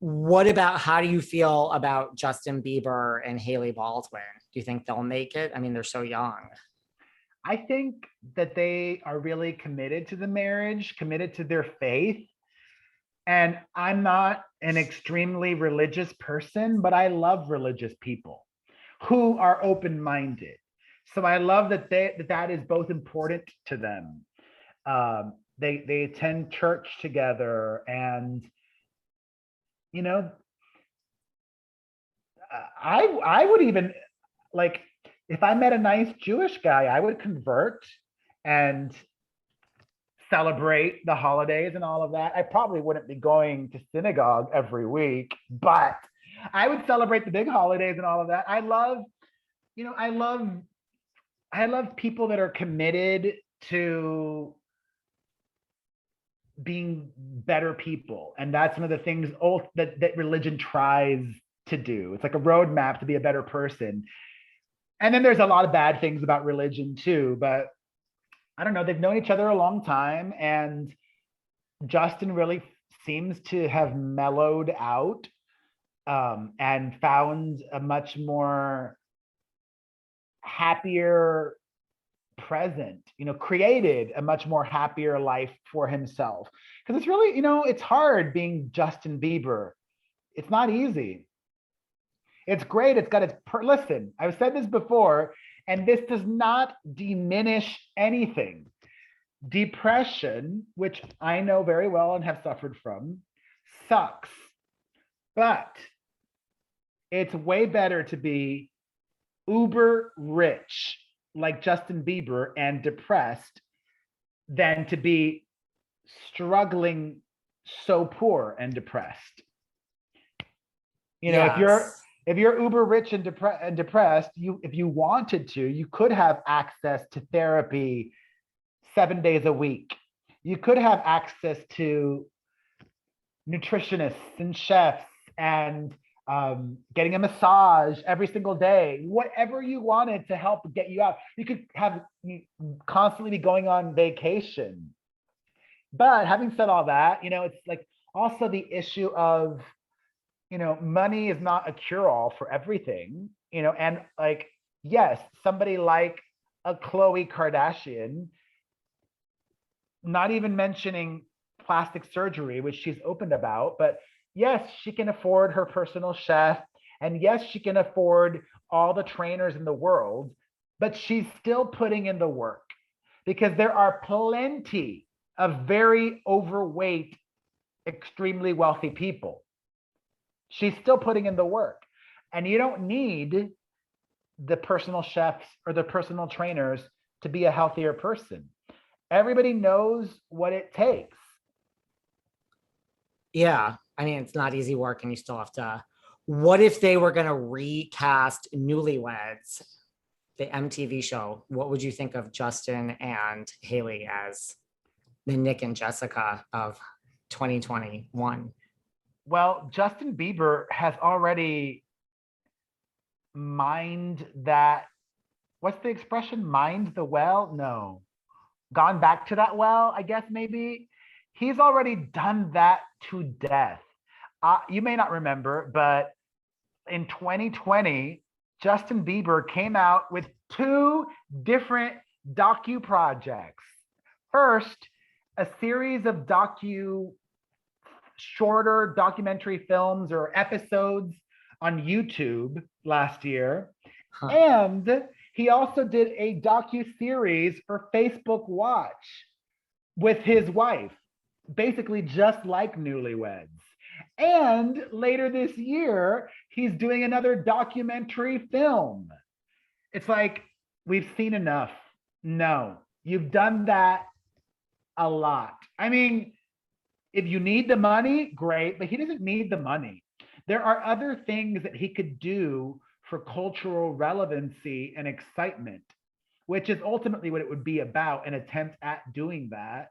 What about how do you feel about Justin Bieber and Hailey Baldwin? Do you think they'll make it? I mean, they're so young. I think that they are really committed to the marriage, committed to their faith. And I'm not an extremely religious person, but I love religious people who are open-minded. So I love that is both important to them. They attend church together, and you know, I would even like, if I met a nice Jewish guy, I would convert and celebrate the holidays and all of that. I probably wouldn't be going to synagogue every week, but I would celebrate the big holidays and all of that. You know, I love people that are committed to being better people. And that's one of the things that religion tries to do. It's like a roadmap to be a better person. And then there's a lot of bad things about religion too, but I don't know, they've known each other a long time, and Justin really seems to have mellowed out, and found a much more happier present, created a much more happier life for himself. Because it's really, it's hard being Justin Bieber. It's not easy. It's great. It's got listen, I've said this before, and this does not diminish anything. Depression, which I know very well and have suffered from, sucks. But it's way better to be uber rich like Justin Bieber and depressed than to be struggling so poor and depressed. If you're Yes. uber rich and depressed, if you wanted to, you could have access to therapy 7 days a week. You could have access to nutritionists and chefs and getting a massage every single day, whatever you wanted to help get you out. You could have you constantly be going on vacation. But having said all that, it's like also the issue of, money is not a cure-all for everything, and like, yes, somebody like a Khloe Kardashian, not even mentioning plastic surgery, which she's open about, but yes, she can afford her personal chef, and yes, she can afford all the trainers in the world, but she's still putting in the work, because there are plenty of very overweight, extremely wealthy people. She's still putting in the work. And you don't need the personal chefs or the personal trainers to be a healthier person. Everybody knows what it takes. Yeah. I mean, it's not easy work and you still have to. What if they were going to recast Newlyweds, the MTV show? What would you think of Justin and Hailey as the Nick and Jessica of 2021? Well, Justin Bieber has already mined that. What's the expression? Mined the well? No. Gone back to that well, I guess maybe. He's already done that to death. You may not remember, but in 2020, Justin Bieber came out with two different docu projects. First, a series of shorter documentary films or episodes on YouTube last year. Huh. And he also did a docu-series for Facebook Watch with his wife, basically just like Newlyweds. And later this year, he's doing another documentary film. It's like, we've seen enough. No, you've done that a lot. I mean, if you need the money, great, but he doesn't need the money. There are other things that he could do for cultural relevancy and excitement, which is ultimately what it would be about, an attempt at doing that.